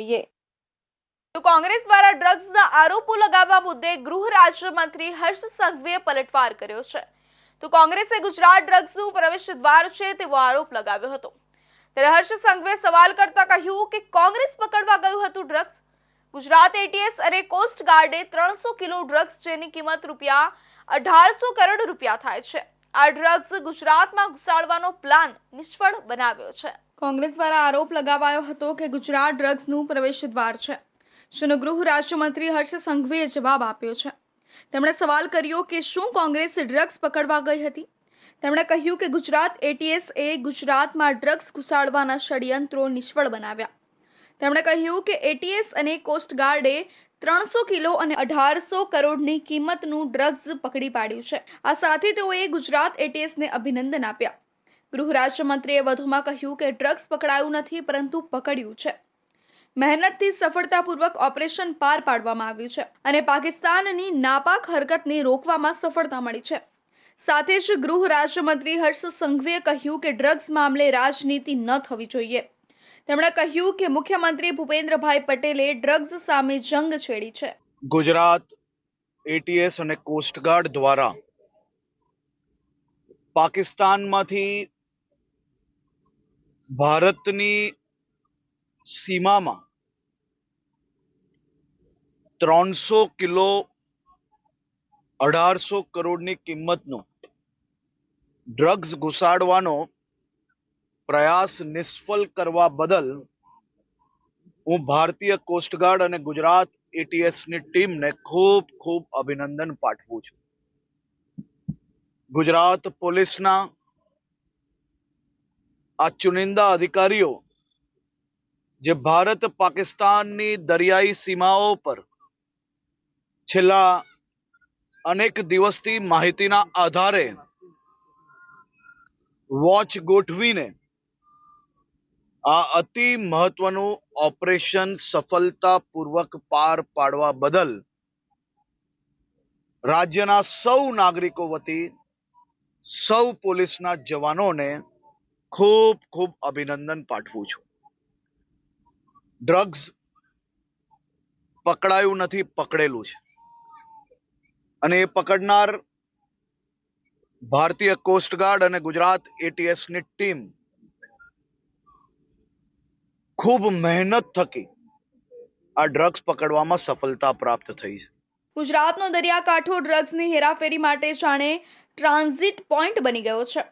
જોઈએ તો કોંગ્રેસ દ્વારા ડ્રગ્સના આરોપો લગાવવા મુદ્દે ગૃહ રાજ્યમંત્રી હર્ષ સંઘવીએ પલટવાર કર્યો છે. તો કોંગ્રેસે ગુજરાત ડ્રગ્સનું પ્રવેશ દ્વાર છે તેવો આરોપ લગાવ્યો હતો. ત્યારે હર્ષ સંઘવીએ સવાલ કરતા કહ્યું કે કોંગ્રેસ પકડવા ગયું હતું ડ્રગ્સ. ગુજરાત એટીએસ અને કોસ્ટ ગાર્ડે 300 કિલો ડ્રગ્સ જેની કિંમત ₹1800 કરોડ થાય છે. આ ડ્રગ્સ ગુજરાતમાં ઘુસાડવાનો પ્લાન નિષ્ફળ બનાવ્યો છે. કોંગ્રેસ દ્વારા આરોપ લગાવાયો હતો કે ગુજરાત ડ્રગ્સનું પ્રવેશ દ્વાર છે, જેનો ગૃહ રાજ્યમંત્રી હર્ષ સંઘવીએ જવાબ આપ્યો છે. તેમણે સવાલ કર્યો કે શું કોંગ્રેસ ડ્રગ્સ પકડવા ગઈ હતી. તેમણે કહ્યું કે ગુજરાત એટીએસ એ ગુજરાતમાં ડ્રગ્સ ઘુસાડવાના ષડયંત્રો નિષ્ફળ બનાવ્યા. તેમણે કહ્યું કે એટીએસ અને કોસ્ટ ગાર્ડે 300 કિલો અને 1800 કરોડની કિંમતનું ડ્રગ્સ પકડી પાડ્યું છે. આ સાથે તેઓએ ગુજરાત એટીએસને અભિનંદન આપ્યા. ગૃહ રાજ્યમંત્રીએ વધુમાં કહ્યું કે ડ્રગ્સ પકડાયું નથી, પરંતુ પકડ્યું છે. મહેનતથી સફળતાપૂર્વક ઓપરેશન પાર પાડવામાં આવ્યું છે અને પાકિસ્તાનની નાપાક હરકતને રોકવામાં સફળતા મળી છે. સાથે જ ગૃહ રાજ્યમંત્રી હર્ષ સંઘવીએ કહ્યું કે ડ્રગ્સ મામલે રાજનીતિ ન થવી જોઈએ. તેમણે કહ્યું કે મુખ્યમંત્રી ભૂપેન્દ્રભાઈ પટેલે ડ્રગ્સ સામે જંગ છેડી છે. ગુજરાત એટીએસ અને કોસ્ટગાર્ડ દ્વારા પાકિસ્તાનમાંથી ભારતની સીમામાં 300 કિલો 1800 કરોડની કિંમતનું ડ્રગ્સ ઘુસાડવાનો પ્રયાસ નિષ્ફળ કરવા બદલ હું ભારતીય કોસ્ટગાર્ડ અને ગુજરાત એટીએસની ટીમને ખૂબ ખૂબ અભિનંદન પાઠવું છું. ગુજરાત પોલીસના આ ચુનિંદા અધિકારીઓ જે ભારત પાકિસ્તાનની દરિયાઈ સીમાઓ પર છેલ્લા અનેક દિવસથી માહિતીના આધારે વોચ ગોઠવીને આ અતિ મહત્વનું ઓપરેશન સફળતાપૂર્વક પાર પાડવા બદલ રાજ્યના સૌ નાગરિકો વતી સૌ પોલીસના જવાનોને ખૂબ ખૂબ અભિનંદન પાઠવું છું. ડ્રગ્સ પકડાયું નથી, પકડેલું છે અને એ પકડનાર ભારતીય કોસ્ટગાર્ડ અને ગુજરાત એટીએસની ટીમ ખૂબ મહેનત થકી આ ડ્રગ્સ પકડવામાં સફળતા પ્રાપ્ત થઈ છે. ગુજરાતનો દરિયાકાંઠો ડ્રગ્સની હેરાફેરી માટે જાણે ટ્રાન્ઝિટ પોઈન્ટ બની ગયો છે.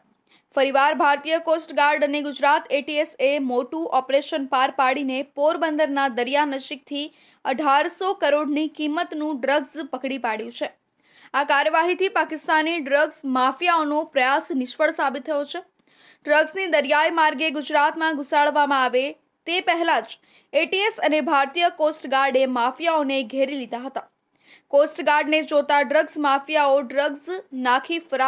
ફરીવાર ભારતીય કોસ્ટગાર્ડ અને ગુજરાત એટીએસએ મોટું ઓપરેશન પાર પાડીને પોરબંદરના દરિયા નજીકથી 1800 કરોડની કિંમતનું ડ્રગ્સ પકડી પાડ્યું છે. આ કાર્યવાહીથી પાકિસ્તાની ડ્રગ્સ માફિયાઓનો પ્રયાસ નિષ્ફળ સાબિત થયો છે. ડ્રગ્સની દરિયાઈ માર્ગે ગુજરાતમાં ઘુસાડવામાં આવે તે પહેલા જ એટીએસ અને ભારતીય કોસ્ટગાર્ડે માફિયાઓને ઘેરી લીધા હતા. કોસ્ટગાર્ડને જોતા ડ્રગ્સ માફિયાઓ ડ્રગ્સ નાખી ફરાર